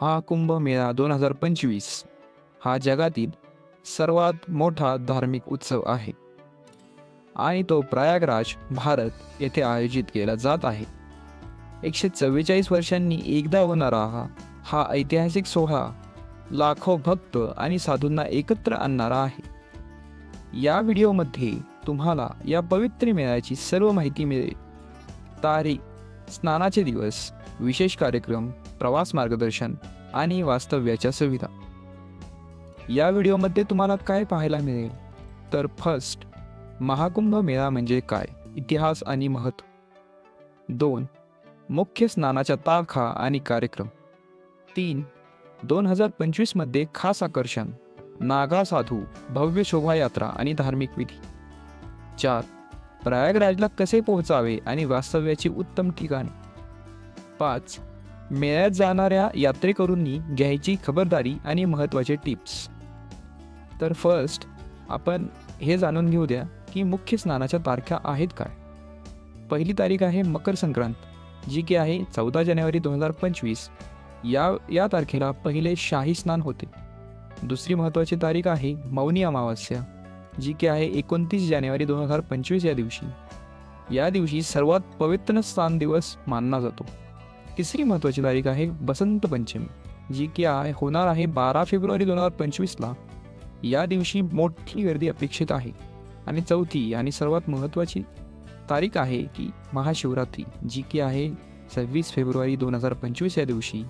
महाकुंभ मेळा 2025 हा जगातील सर्वात मोठा धार्मिक उत्सव आहे आणि तो प्रयागराज, भारत येथे आयोजित केला जात आहे. 144 वर्षांनी एकदा होणारा हा ऐतिहासिक सोहळा लाखो भक्त आणि साधूंना एकत्र आणणारा आहे. या व्हिडिओमध्ये तुम्हाला या पवित्र मेळ्याची सर्व माहिती मिळेल. तारीख, स्नानाचे दिवस, विशेष कार्यक्रम, प्रवास मार्गदर्शन आणि वास्तव्याच्या सुविधा. या व्हिडिओमध्ये तुम्हाला काय पाहायला मिळेल तर फर्स्ट, महाकुंभ मेळा म्हणजे काय, इतिहास आणि महत्त्व. 2. मुख्य स्नानाच्या तारखा आणि कार्यक्रम. 3. 2025 मध्ये खास आकर्षण, नागा साधू, भव्य शोभायात्रा आणि धार्मिक विधी. 4. प्रयागराजला कसे पोहोचावे आणि वास्तव्याची उत्तम ठिकाणे. 5. मेळ्यात जाणाऱ्या यात्रेकरूंनी घ्यायची खबरदारी आणि महत्त्वाचे टिप्स. तर फर्स्ट आपण हे जाणून घेऊ द्या की मुख्य स्नानाच्या तारखा आहेत काय. पहिली तारीख आहे मकर संक्रांत, जी की आहे 14 जानेवारी 2025. या तारखेला पहिले शाही स्नान होते. दुसरी महत्त्वाची तारीख आहे मौनी अमावस्या, जी की आहे 29 जानेवारी 2025 या दिवशी सर्वात पवित्र स्नान दिवस मानला जातो. तिसरी महत्त्वाची तारीख आहे बसंत पंचमी, जी की होणार आहे 12 फेब्रुवारी 2025ला. या दिवशी मोठी गर्दी अपेक्षित आहे. आणि चौथी आणि सर्वात महत्त्वाची तारीख आहे की महाशिवरात्री, जी की आहे 26 फेब्रुवारी 2025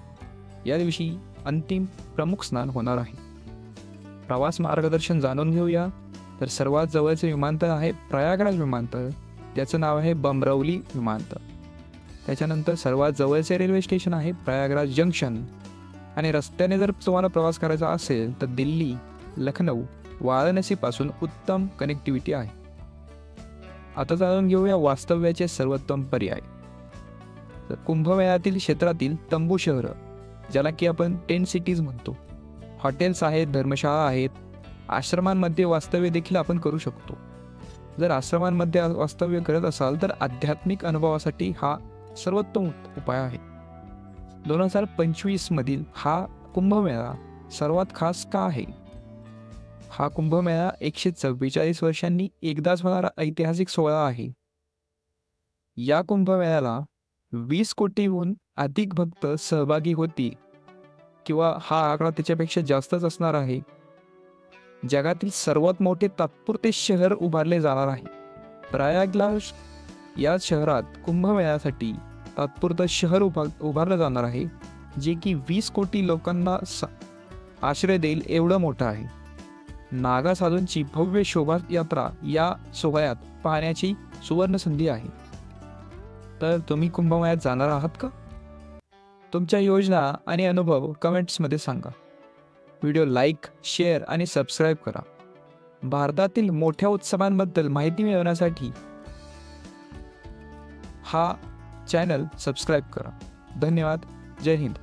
या दिवशी अंतिम प्रमुख स्नान होणार आहे. प्रवास मार्गदर्शन जाणून घेऊया. तर सर्वात जवळचे विमानतळ आहे प्रयागराज विमानतळ, त्याचं नाव आहे बमरौली विमानतळ. त्याच्यानंतर सर्वात जवळचे रेल्वे स्टेशन आहे प्रयागराज जंक्शन. आणि रस्त्याने जर तुम्हाला प्रवास करायचा असेल तर दिल्ली, लखनौ, वाराणसीपासून उत्तम कनेक्टिव्हिटी आहे. आता जाणून घेऊया वास्तव्याचे सर्वोत्तम पर्याय. तर कुंभमेळ्यातील क्षेत्रातील तंबू शहरं, ज्याला की आपण टेंट सिटीज म्हणतो, हॉटेल्स आहेत, धर्मशाळा आहेत, आश्रमांमध्ये वास्तव्य देखील आपण करू शकतो. जर आश्रमांमध्ये वास्तव्य करत असाल तर आध्यात्मिक अनुभवासाठी हा सर्वोत्तम उपाय आहे. 2025 मधील हा कुंभमेळा सर्वात खास का आहे. हा कुंभमेळा 144 वर्षांनी एकदाच होणारा ऐतिहासिक सोहळा आहे. या कुंभमेळ्याला 20 कोटीहून अधिक भक्त सहभागी होतील किंवा हा आकडा त्याच्यापेक्षा जास्तच असणार आहे. जगातील सर्वात मोठे तात्पुरते शहर उभारले जाणार आहे. प्रयागराज या शहरात कुंभमेळ्यासाठी तात्पुरतं शहर उभारलं जाणार आहे, जे की 20 कोटी लोकांना आश्रय देईल एवढं मोठं आहे. नागा साधूंची भव्य शोभायात्रा या सोहळ्यात पाहण्याची सुवर्ण संधी आहे. तर तुम्ही कुंभमेळ्यात जाणार आहात का? तुमच्या योजना आणि अनुभव कमेंट्समध्ये सांगा. व्हिडिओ लाईक, शेअर आणि सबस्क्राईब करा. भारतातील मोठ्या उत्सवांबद्दल माहिती मिळवण्यासाठी हा चॅनल सबस्क्राईब करा. धन्यवाद. जय हिंद.